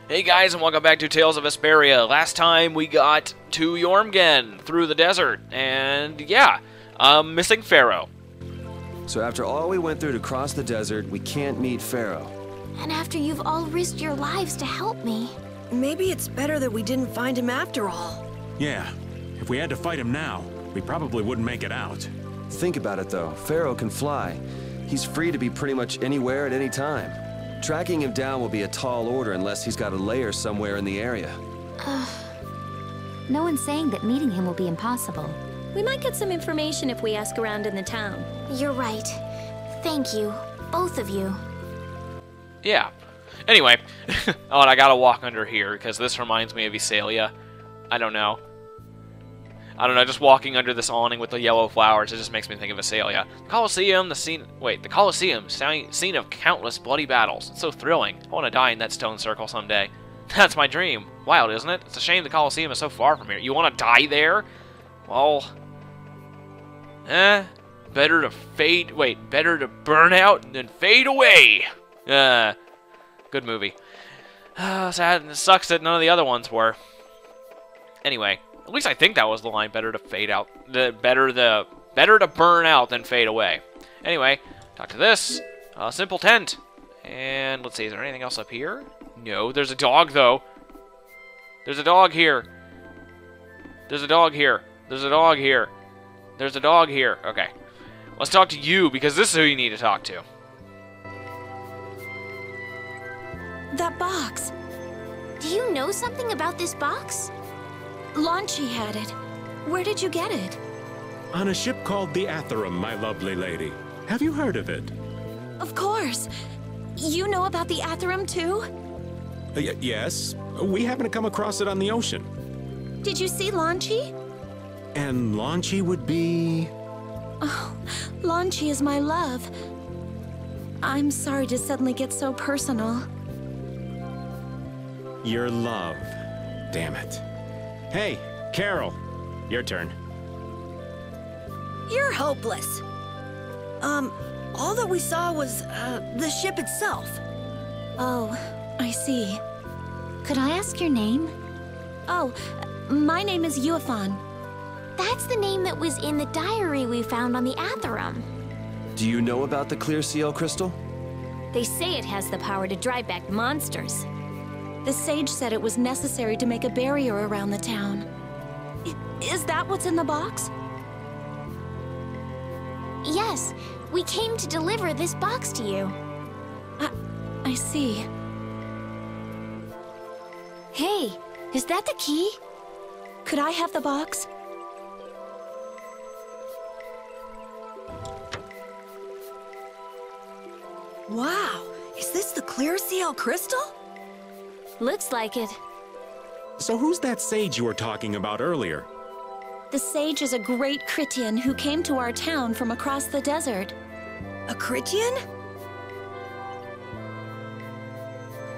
Hey guys, and welcome back to Tales of Vesperia. Last time we got to Jormungand through the desert, and yeah, missing Pharaoh. So after all we went through to cross the desert, we can't meet Pharaoh. And after you've all risked your lives to help me. Maybe it's better that we didn't find him after all. Yeah, if we had to fight him now, we probably wouldn't make it out. Think about it though, Pharaoh can fly. He's free to be pretty much anywhere at any time. Tracking him down will be a tall order unless he's got a lair somewhere in the area. No one's saying that meeting him will be impossible. We might get some information if we ask around in the town. You're right. Thank you, both of you. Yeah. Anyway, oh, and I gotta walk under here because this reminds me of Vesalia. I don't know, just walking under this awning with the yellow flowers, it just makes me think of Vesalia. The Colosseum, the Colosseum, scene of countless bloody battles. It's so thrilling. I want to die in that stone circle someday. That's my dream. Wild, isn't it? It's a shame the Colosseum is so far from here. You want to die there? Well, better to burn out than fade away. Good movie. Sad. It sucks that none of the other ones were. Anyway. At least I think that was the line. Better to fade out. Better to burn out than fade away. Anyway, talk to this. Simple tent. And let's see. Is there anything else up here? No. There's a dog though. There's a dog here. There's a dog here. There's a dog here. There's a dog here. Okay. Let's talk to you because this is who you need to talk to. That box. Do you know something about this box? Launchi had it. Where did you get it? On a ship called the Atherum, my lovely lady. Have you heard of it? Of course. You know about the Atherum too? Yes. We happened to come across it on the ocean. Did you see Launchi? And Launchi would be... Oh, Launchi is my love. I'm sorry to suddenly get so personal. Your love. Damn it. Hey, Carol. Your turn. You're hopeless. All that we saw was, the ship itself. Oh, I see. Could I ask your name? Oh, my name is Yuafan. That's the name that was in the diary we found on the Atherum. Do you know about the clear seal crystal? They say it has the power to drive back monsters. The sage said it was necessary to make a barrier around the town. Is that what's in the box? Yes, we came to deliver this box to you. I see. Hey, is that the key? Could I have the box? Wow, is this the clear seal crystal? Looks like it. So who's that sage you were talking about earlier? The sage is a great Critian who came to our town from across the desert. A Critian?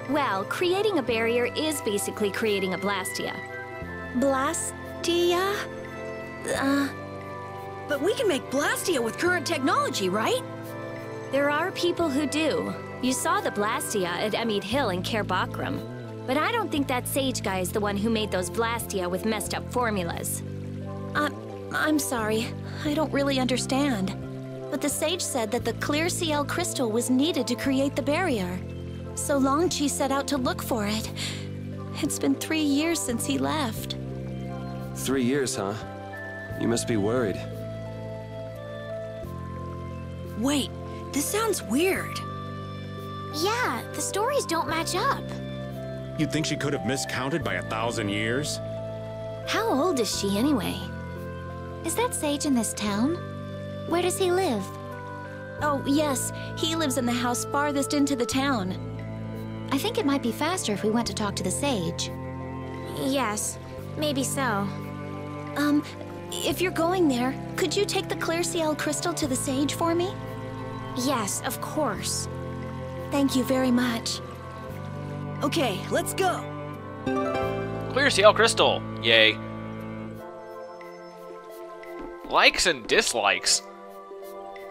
Well, creating a barrier is basically creating a Blastia. Blastia? But we can make Blastia with current technology, right? There are people who do. You saw the Blastia at Emid Hill in Cair Bakram. But I don't think that sage guy is the one who made those Blastia with messed up formulas. I'm sorry. I don't really understand. But the sage said that the clear CL crystal was needed to create the barrier. So Launchi set out to look for it. It's been 3 years since he left. 3 years, huh? You must be worried. Wait, this sounds weird. Yeah, the stories don't match up. You'd think she could have miscounted by 1,000 years? How old is she anyway? Is that sage in this town? Where does he live? Oh, yes. He lives in the house farthest into the town. I think it might be faster if we went to talk to the sage. Yes, maybe so. If you're going there, could you take the clear CL crystal to the sage for me? Yes, of course. Thank you very much. Okay, let's go. Clear CL crystal. Yay. Likes and dislikes.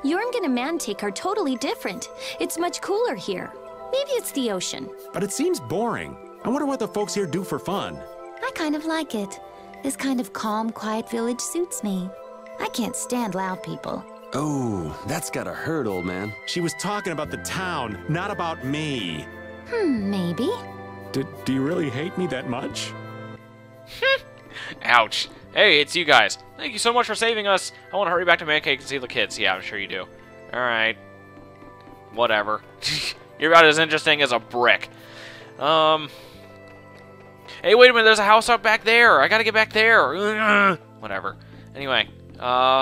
Jormungand and Mantic are totally different. It's much cooler here. Maybe it's the ocean. But it seems boring. I wonder what the folks here do for fun. I kind of like it. This kind of calm, quiet village suits me. I can't stand loud people. Oh, that's gotta hurt, old man. She was talking about the town, not about me. Maybe. Do you really hate me that much? Ouch. Hey, it's you guys. Thank you so much for saving us. I want to hurry back to Mancake and see the kids. Yeah, I'm sure you do. Alright. Whatever. You're about as interesting as a brick. Hey, wait a minute. There's a house up back there. I gotta get back there. Whatever. Anyway.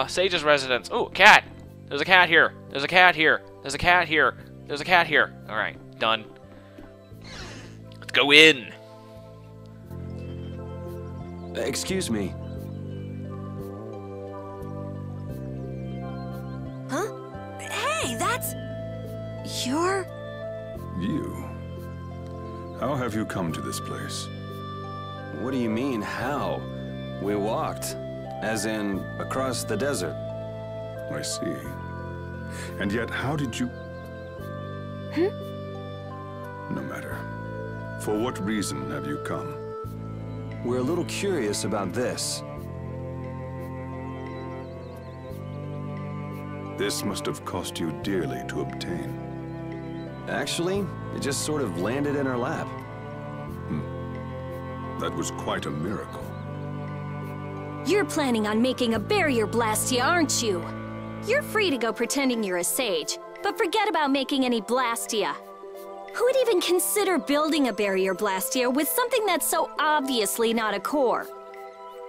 Sage's residence. Oh, cat. There's a cat here. There's a cat here. There's a cat here. There's a cat here. Alright. Done. Let's go in. Excuse me. Huh? Hey, that's... You're... You? How have you come to this place? What do you mean, how? We walked. As in, across the desert. I see. And yet, how did you... No matter. For what reason have you come? We're a little curious about this. This must have cost you dearly to obtain. Actually, it just sort of landed in our lap. That was quite a miracle. You're planning on making a barrier blastia, aren't you? You're free to go pretending you're a sage, but forget about making any blastia. Who would even consider building a barrier blastia with something that's so obviously not a core?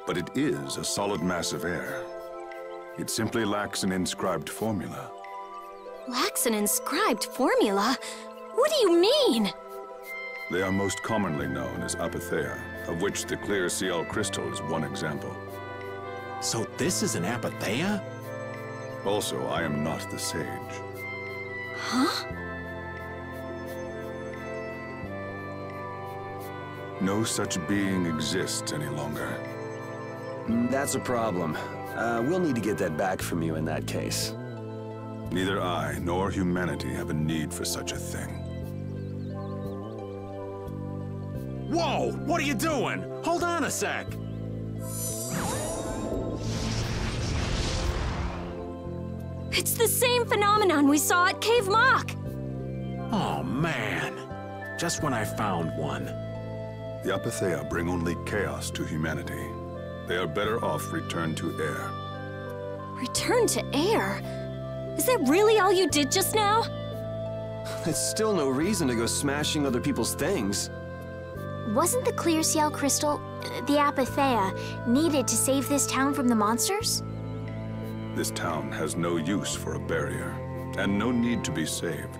But it is a solid mass of air. It simply lacks an inscribed formula. Lacks an inscribed formula? What do you mean? They are most commonly known as apatheia, of which the clear CL crystal is one example. So this is an apatheia? Also, I am not the sage. Huh? No such being exists any longer. That's a problem. We'll need to get that back from you in that case. Neither I nor humanity have a need for such a thing. Whoa! What are you doing? Hold on a sec! It's the same phenomenon we saw at Cave Mock! Oh, man. Just when I found one. The apatheia bring only chaos to humanity. They are better off returned to air. Return to air? Is that really all you did just now? It's still no reason to go smashing other people's things. Wasn't the clear CL crystal, the apatheia, needed to save this town from the monsters? This town has no use for a barrier, and no need to be saved.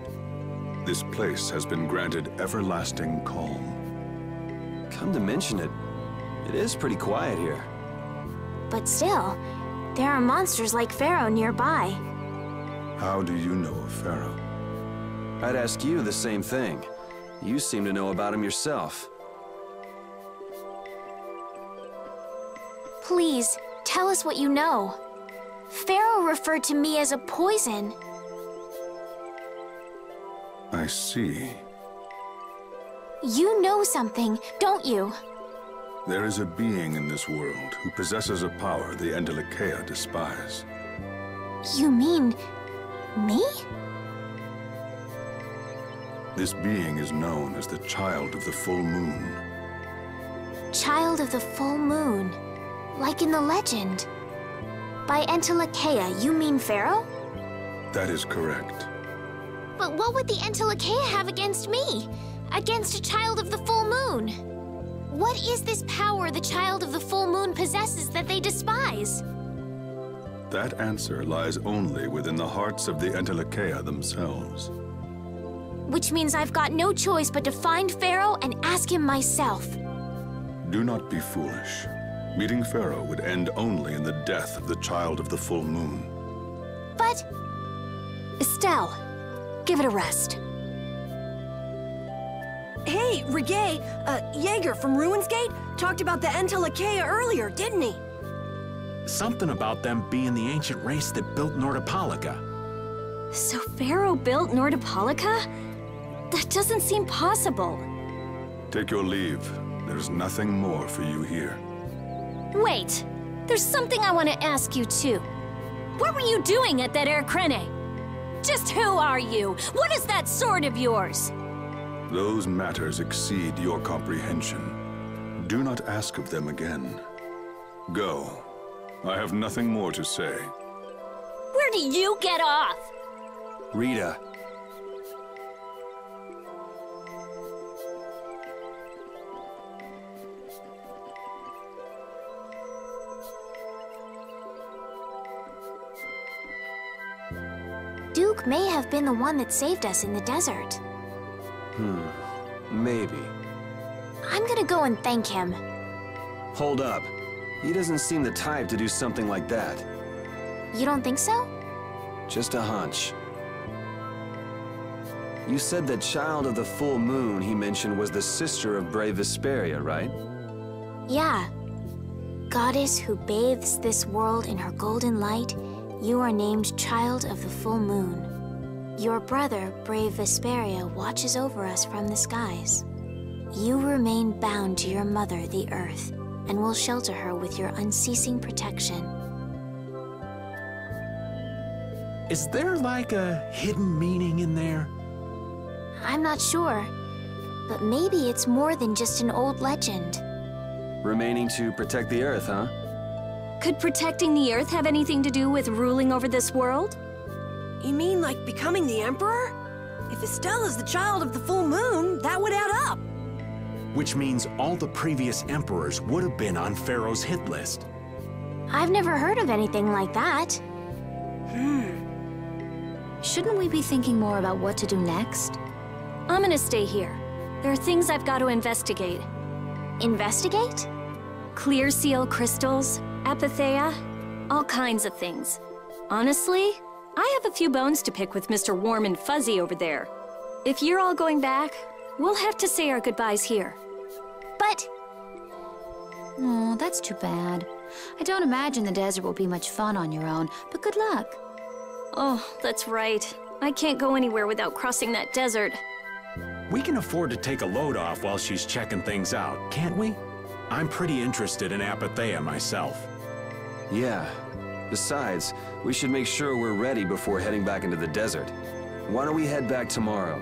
This place has been granted everlasting calm. Come to mention it, it is pretty quiet here. But still, there are monsters like Pharaoh nearby. How do you know of Pharaoh? I'd ask you the same thing. You seem to know about him yourself. Please, tell us what you know. Pharaoh referred to me as a poison. I see. You know something, don't you? There is a being in this world who possesses a power the Entelikeia despise. You mean... me? This being is known as the Child of the Full Moon. Child of the Full Moon. Like in the legend. By Entelikeia, you mean Pharaoh? That is correct. But what would the Entelikeia have against me? Against a Child of the Full Moon? What is this power the Child of the Full Moon possesses that they despise? That answer lies only within the hearts of the Entelikeia themselves. Which means I've got no choice but to find Pharaoh and ask him myself. Do not be foolish. Meeting Pharaoh would end only in the death of the Child of the Full Moon. But... Estelle, give it a rest. Hey, Reggae, Jaeger from Ruins Gate talked about the Entelikeia earlier, didn't he? Something about them being the ancient race that built Nordopolica. So Pharaoh built Nordopolica? That doesn't seem possible. Take your leave. There's nothing more for you here. Wait, there's something I want to ask you too. What were you doing at that Air Crene? Just who are you? What is that sword of yours? Those matters exceed your comprehension. Do not ask of them again. Go. I have nothing more to say. Where do you get off? Rita. Duke may have been the one that saved us in the desert. Maybe. I'm gonna go and thank him. Hold up. He doesn't seem the type to do something like that. You don't think so? Just a hunch. You said that child of the full moon he mentioned was the sister of brave Vesperia, right? Yeah. Goddess who bathes this world in her golden light, you are named Child of the Full Moon. Your brother, brave Vesperia, watches over us from the skies. You remain bound to your mother, the Earth, and will shelter her with your unceasing protection. Is there like a hidden meaning in there? I'm not sure, but maybe it's more than just an old legend. Remaining to protect the Earth, huh? Could protecting the Earth have anything to do with ruling over this world? You mean like becoming the Emperor? If Estella's the child of the full moon, that would add up. Which means all the previous emperors would have been on Pharaoh's hit list. I've never heard of anything like that. Shouldn't we be thinking more about what to do next? I'm gonna stay here. There are things I've got to investigate. Investigate? Clear seal crystals, apatheia, all kinds of things. Honestly, I have a few bones to pick with Mr. Warm and Fuzzy over there. If you're all going back, we'll have to say our goodbyes here. But... Oh, that's too bad. I don't imagine the desert will be much fun on your own, but good luck. Oh, that's right. I can't go anywhere without crossing that desert. We can afford to take a load off while she's checking things out, can't we? I'm pretty interested in apatheia myself. Yeah. Besides, we should make sure we're ready before heading back into the desert. Why don't we head back tomorrow?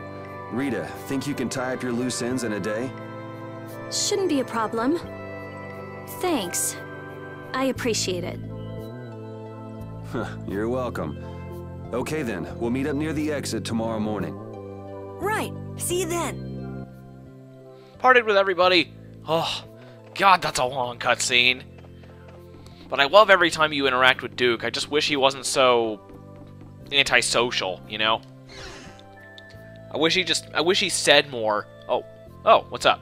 Rita, think you can tie up your loose ends in a day? Shouldn't be a problem. Thanks. I appreciate it. You're welcome. Okay then, we'll meet up near the exit tomorrow morning. Right. See you then. Parted with everybody. Oh, God, that's a long cutscene. But I love every time you interact with Duke. I just wish he wasn't so antisocial, you know? I wish he said more. Oh, what's up?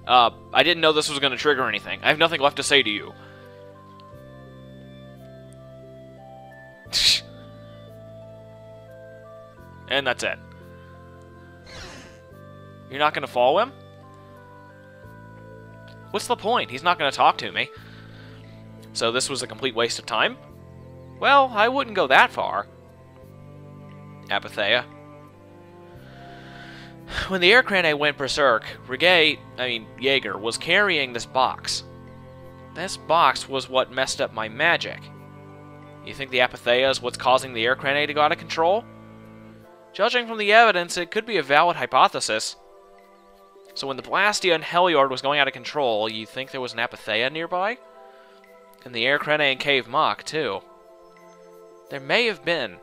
I didn't know this was going to trigger anything. I have nothing left to say to you. And that's it. You're not going to follow him? What's the point? He's not going to talk to me. So this was a complete waste of time? Well, I wouldn't go that far. Apatheia. When the Air Crane went berserk, Jaeger, was carrying this box. This box was what messed up my magic. You think the Apatheia is what's causing the Air Crane to go out of control? Judging from the evidence, it could be a valid hypothesis. So when the Blastia and Heliord was going out of control, you think there was an Apatheia nearby? And the Air Crane and Cave Mach, too. There may have been.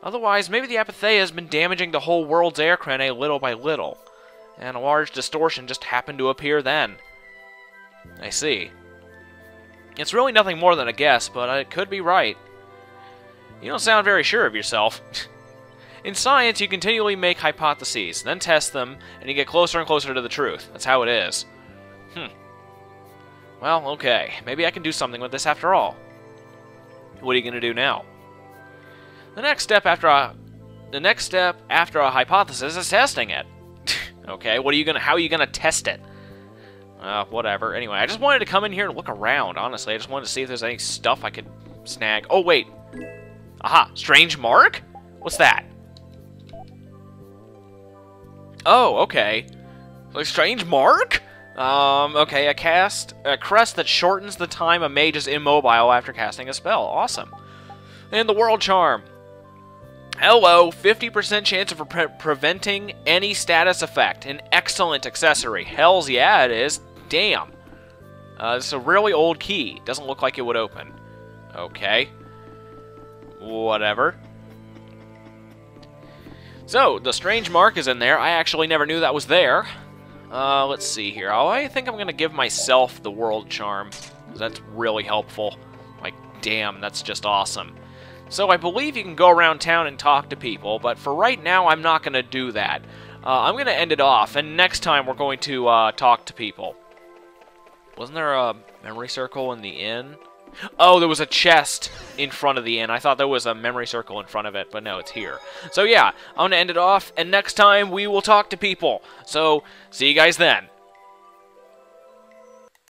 Otherwise, maybe the Apatheia has been damaging the whole world's Air Crane little by little, and a large distortion just happened to appear then. I see. It's really nothing more than a guess, but it could be right. You don't sound very sure of yourself. In science, you continually make hypotheses, then test them, and you get closer and closer to the truth. That's how it is. Well, okay. Maybe I can do something with this after all. What are you going to do now? The next step after a hypothesis is testing it. Okay, how are you gonna test it? Whatever. Anyway, I just wanted to come in here and look around, honestly. I just wanted to see if there's any stuff I could snag. Oh, wait. Aha, strange mark? What's that? Oh, okay. Like, strange mark? Okay, a crest that shortens the time a mage is immobile after casting a spell. Awesome. And the World Charm. Hello, 50% chance of preventing any status effect. An excellent accessory. Hells yeah, it is. Damn. It's a really old key. Doesn't look like it would open. Okay. Whatever. So, the strange mark is in there. I actually never knew that was there. Let's see here. Oh, I think I'm going to give myself the World Charm. That's really helpful. Like, damn, that's just awesome. So I believe you can go around town and talk to people, but for right now, I'm not going to do that. I'm going to end it off, and next time we're going to talk to people. Wasn't there a memory circle in the inn? Oh, there was a chest in front of the inn. I thought there was a memory circle in front of it, but no, it's here. So yeah, I'm going to end it off, and next time we will talk to people. So, see you guys then.